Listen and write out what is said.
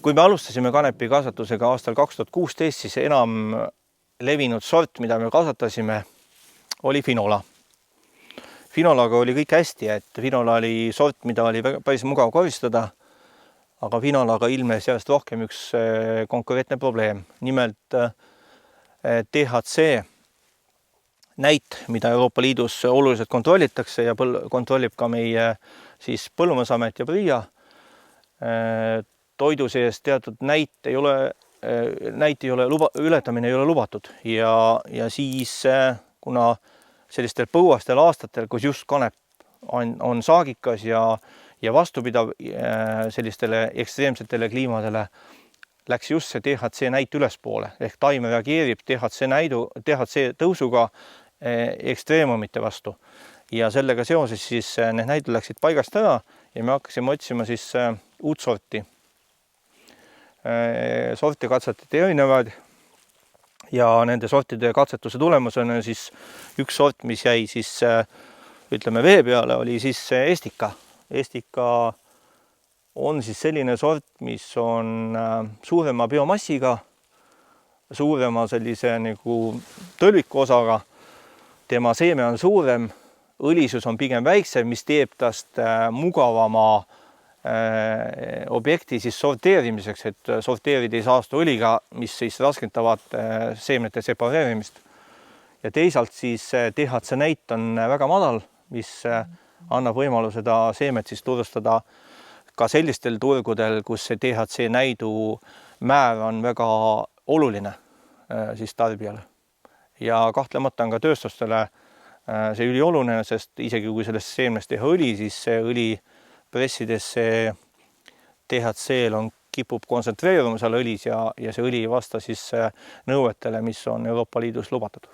Kui me alustasime kanepi kasvatusega aastal 2016, siis enam levinud sort, mida me kasvatasime, oli Finola. Finolaga oli kõik hästi, et Finola oli sort, mida oli päris mugav koristada, aga Finolaga ilmnes järjest rohkem üks konkreetne probleem. Nimelt THC näit, mida Euroopa Liidus oluliselt kontrollitakse ja kontrollib ka meie Põllumajandusamet ja PRIA. Toidu sees teatud näit ei ole ületamine ei ole lubatud ja siis kuna sellistel põuastel aastatel, kus just kanep on saagikas ja vastupidav sellistele ekstreemsetele kliimadele, läks just see THC näit ülespoole ehk taim reageerib THC tõusuga ekstreemumite vastu ja sellega seoses siis need näitud läksid paigast ära ja me hakkasime otsima siis uut sorti. Sorti katsetati erinevad ja nende sortide katsetuse tulemusena siis üks sort, mis jäi siis ütleme vee peale, oli siis Estika. Estika on siis selline sort, mis on suurema biomassiga, suurema sellise nagu tõlviku osaga. Tema seeme on suurem, õlisus on pigem väiksem, mis teeb tast mugavama objekti siis sorteerimiseks, et sorteerida ei saastu õliga, mis siis raskendavad seemnete separeerimist. Ja teisalt siis THC näit on väga madal, mis annab võimaluse seda seemet siis tutvustada ka sellistel turgudel, kus see THC näidu määr on väga oluline siis tarbijale. Ja kahtlemata on ka tööstustele see ülioluline, sest isegi kui sellest seemnest teha õli, siis see õli pressides see THC-l kipub kontsentreeruma seal õlis ja see õli ei vasta siis nõuetele, mis on Euroopa Liidus lubatud.